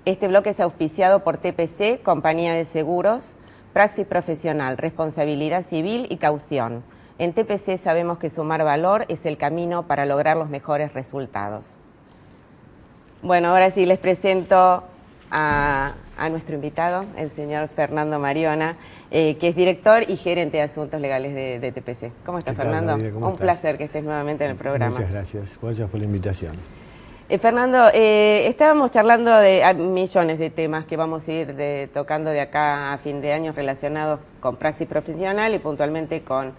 Este bloque es auspiciado por TPC, Compañía de Seguros, Praxis Profesional, Responsabilidad Civil y Caución. En TPC sabemos que sumar valor es el camino para lograr los mejores resultados. Bueno, ahora sí les presento a nuestro invitado, el señor Fernando Mariona, que es director y gerente de Asuntos Legales de TPC. ¿Cómo estás, Fernando? ¿Cómo estás? Placer que estés nuevamente en el programa. Muchas gracias. Gracias por la invitación. Fernando, estábamos charlando de millones de temas que vamos a ir tocando de acá a fin de año relacionados con praxis profesional y puntualmente con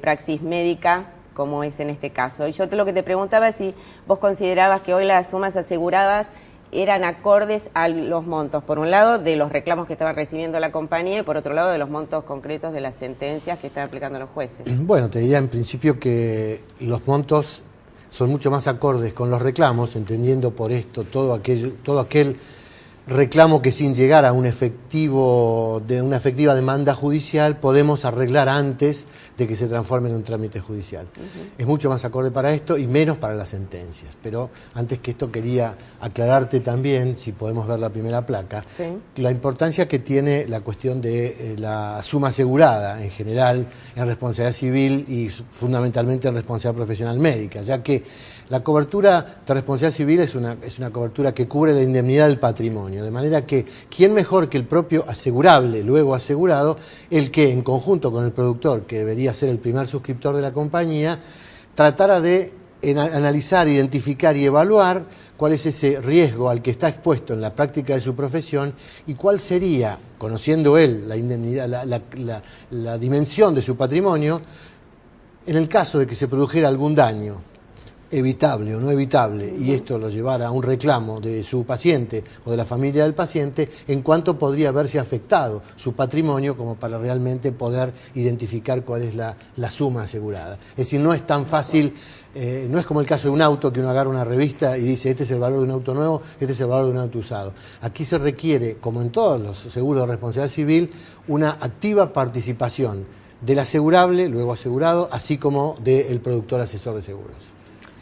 praxis médica, como es en este caso. Y yo lo que te preguntaba es si vos considerabas que hoy las sumas aseguradas eran acordes a los montos, por un lado, de los reclamos que estaban recibiendo la compañía y por otro lado, de los montos concretos de las sentencias que están aplicando los jueces. Bueno, te diría en principio que los montos son mucho más acordes con los reclamos, entendiendo por esto todo aquel reclamo que sin llegar a una efectiva demanda judicial podemos arreglar antes de que se transforme en un trámite judicial. Es mucho más acorde para esto y menos para las sentencias. Pero antes que esto quería aclararte también, si podemos ver la primera placa, sí, la importancia que tiene la cuestión de la suma asegurada en general en responsabilidad civil y fundamentalmente en responsabilidad profesional médica, ya que la cobertura de responsabilidad civil es una cobertura que cubre la indemnidad del patrimonio, de manera que quién mejor que el propio asegurable, luego asegurado, el que en conjunto con el productor, que debería ser el primer suscriptor de la compañía, tratara de analizar, identificar y evaluar cuál es ese riesgo al que está expuesto en la práctica de su profesión y cuál sería, conociendo él la indemnidad, la dimensión de su patrimonio, en el caso de que se produjera algún daño evitable o no evitable, y esto lo llevara a un reclamo de su paciente o de la familia del paciente, en cuánto podría verse afectado su patrimonio como para realmente poder identificar cuál es la suma asegurada. Es decir, no es tan fácil, no es como el caso de un auto que uno agarra una revista y dice este es el valor de un auto nuevo, este es el valor de un auto usado. Aquí se requiere, como en todos los seguros de responsabilidad civil, una activa participación del asegurable, luego asegurado, así como del productor asesor de seguros.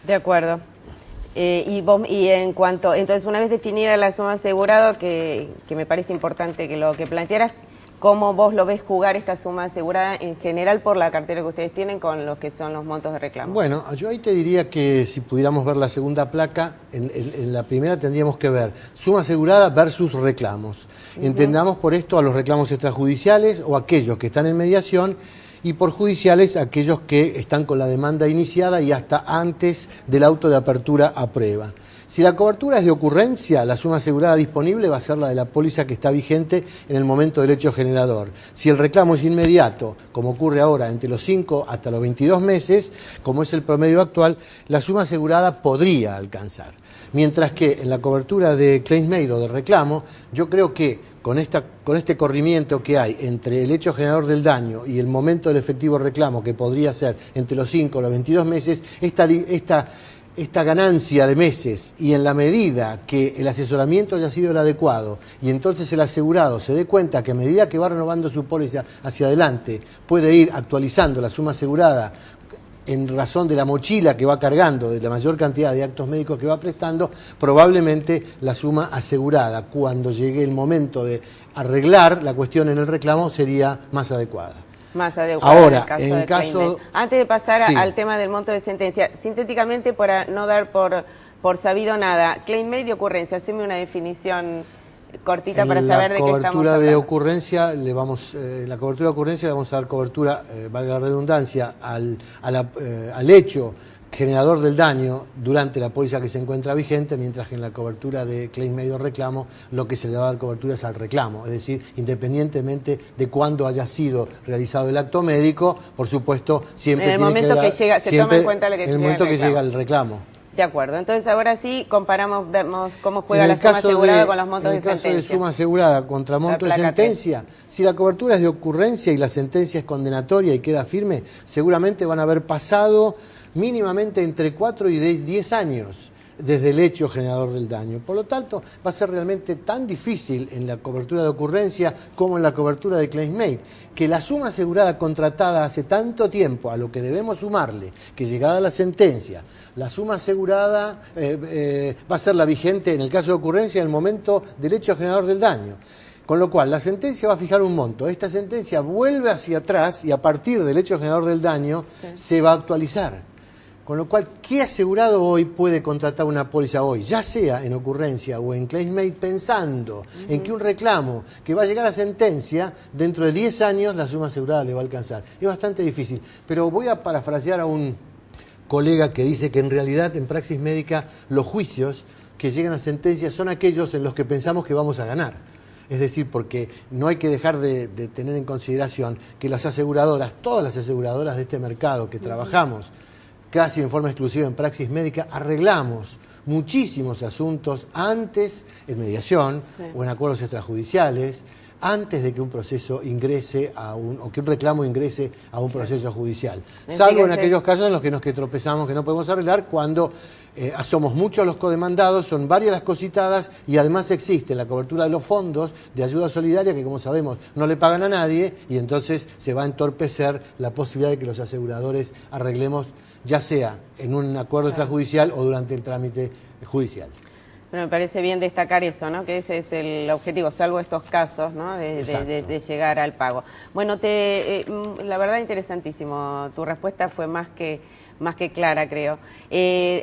De acuerdo. Y en cuanto, entonces una vez definida la suma asegurada, que me parece importante que lo que plantearas, ¿cómo vos lo ves jugar esta suma asegurada en general por la cartera que ustedes tienen con los que son los montos de reclamo? Bueno, yo ahí te diría que si pudiéramos ver la segunda placa, en la primera tendríamos que ver suma asegurada versus reclamos. Entendamos por esto a los reclamos extrajudiciales o aquellos que están en mediación, y por judiciales aquellos que están con la demanda iniciada y hasta antes del auto de apertura a prueba. Si la cobertura es de ocurrencia, la suma asegurada disponible va a ser la de la póliza que está vigente en el momento del hecho generador. Si el reclamo es inmediato, como ocurre ahora, entre los 5 hasta los 22 meses, como es el promedio actual, la suma asegurada podría alcanzar. Mientras que en la cobertura de claims made o de reclamo, yo creo que con este corrimiento que hay entre el hecho generador del daño y el momento del efectivo reclamo, que podría ser entre los 5 o los 22 meses, esta ganancia de meses, y en la medida que el asesoramiento haya sido el adecuado y entonces el asegurado se dé cuenta que a medida que va renovando su póliza hacia adelante puede ir actualizando la suma asegurada en razón de la mochila que va cargando, de la mayor cantidad de actos médicos que va prestando, probablemente la suma asegurada, cuando llegue el momento de arreglar la cuestión en el reclamo, sería más adecuada. Más adecuada. Ahora, en el caso... Antes de pasar sí, al tema del monto de sentencia, sintéticamente, para no dar por sabido nada, claim made y ocurrencia, haceme una definición cortita para saber de qué estamos hablando. La cobertura de ocurrencia le vamos a dar cobertura, valga la redundancia, al hecho generador del daño durante la póliza que se encuentra vigente, mientras que en la cobertura de claim made o reclamo lo que se le va a dar cobertura es al reclamo, es decir, independientemente de cuándo haya sido realizado el acto médico, por supuesto, siempre en el momento que llega, se toma en cuenta lo que en el momento que llega el reclamo. De acuerdo, entonces ahora sí comparamos, vemos cómo juega la suma asegurada con los montos de sentencia. En el caso de suma asegurada contra monto de sentencia, si la cobertura es de ocurrencia y la sentencia es condenatoria y queda firme, seguramente van a haber pasado mínimamente entre 4 y 10 años. desde el hecho generador del daño. Por lo tanto, va a ser realmente tan difícil en la cobertura de ocurrencia como en la cobertura de claims-made, que la suma asegurada contratada hace tanto tiempo, a lo que debemos sumarle, que llegada la sentencia, la suma asegurada va a ser la vigente en el caso de ocurrencia en el momento del hecho generador del daño. Con lo cual, la sentencia va a fijar un monto. Esta sentencia vuelve hacia atrás y a partir del hecho generador del daño se va a actualizar. Con lo cual, ¿qué asegurado hoy puede contratar una póliza hoy? Ya sea en ocurrencia o en claims-made, pensando en que un reclamo que va a llegar a sentencia, dentro de 10 años la suma asegurada le va a alcanzar. Es bastante difícil. Pero voy a parafrasear a un colega que dice que en realidad en praxis médica los juicios que llegan a sentencia son aquellos en los que pensamos que vamos a ganar. Es decir, porque no hay que dejar de tener en consideración que las aseguradoras, todas las aseguradoras de este mercado que trabajamos, casi en forma exclusiva en praxis médica, arreglamos muchísimos asuntos antes en mediación o en acuerdos extrajudiciales, antes de que un proceso ingrese o que un reclamo ingrese a un proceso judicial. Salvo en aquellos casos en los que nos tropezamos, que no podemos arreglar, cuando somos muchos los codemandados, son varias las cositadas y además existe la cobertura de los fondos de ayuda solidaria que, como sabemos, no le pagan a nadie y entonces se va a entorpecer la posibilidad de que los aseguradores arreglemos, ya sea en un acuerdo extrajudicial o durante el trámite judicial. Bueno, me parece bien destacar eso, ¿no? Que ese es el objetivo, salvo estos casos, ¿no? De llegar al pago. Bueno, la verdad interesantísimo. Tu respuesta fue más que clara, creo.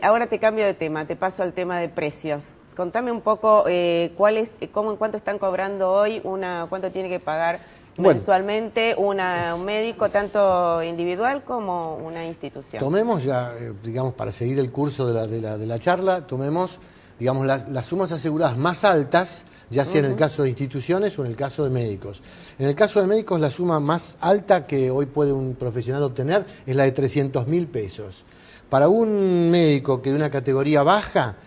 Ahora te cambio de tema, te paso al tema de precios. Contame un poco en cuánto están cobrando hoy, cuánto tiene que pagar mensualmente un médico, tanto individual como una institución. Tomemos ya, digamos, para seguir el curso de la charla, tomemos, digamos, las sumas aseguradas más altas, ya sea en el caso de instituciones o en el caso de médicos. En el caso de médicos, la suma más alta que hoy puede un profesional obtener es la de 300.000 pesos. Para un médico que de una categoría baja,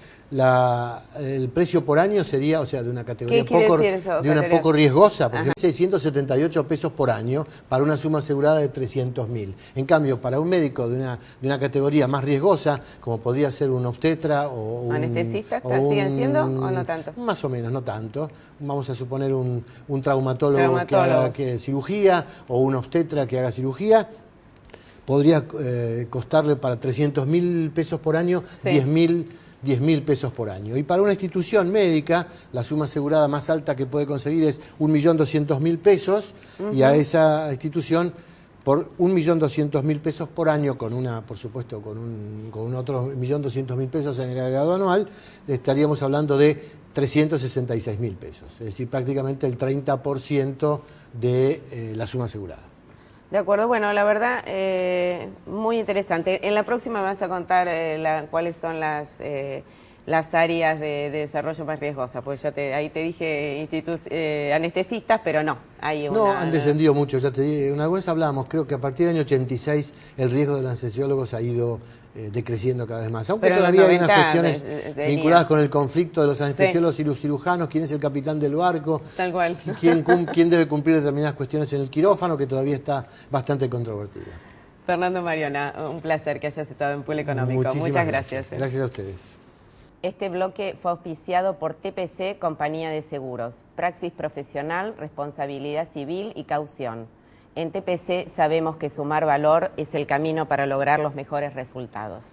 el precio por año sería, o sea, de una categoría poco riesgosa, por ejemplo, 678 pesos por año para una suma asegurada de 300.000. En cambio, para un médico de una categoría más riesgosa, como podría ser un obstetra o un ¿anestesista siguen siendo o no tanto? Más o menos, no tanto. Vamos a suponer un traumatólogo que haga cirugía o un obstetra que haga cirugía. Podría costarle para 300.000 pesos por año, 10.000 pesos por año. Y para una institución médica, la suma asegurada más alta que puede conseguir es 1.200.000 pesos, y a esa institución, por 1.200.000 pesos por año, por supuesto, con otros 1.200.000 pesos en el agregado anual, estaríamos hablando de 366.000 pesos. Es decir, prácticamente el 30% de la suma asegurada. De acuerdo, bueno, la verdad, muy interesante. En la próxima me vas a contar cuáles son las áreas de desarrollo más riesgosas, pues ahí te dije anestesistas, pero no. Han descendido mucho, ya te dije, una vez hablamos, creo que a partir del año 86 el riesgo de los anestesiólogos ha ido decreciendo cada vez más. Aunque pero todavía hay unas cuestiones vinculadas con el conflicto de los anestesiólogos y los cirujanos, quién es el capitán del barco, tal cual. Quién debe cumplir determinadas cuestiones en el quirófano, que todavía está bastante controvertida. Fernando Mariona, un placer que hayas estado en Pool Económico. Muchas gracias. Gracias a ustedes. Este bloque fue auspiciado por TPC, Compañía de Seguros, Praxis Profesional, Responsabilidad Civil y Caución. En TPC sabemos que sumar valor es el camino para lograr los mejores resultados.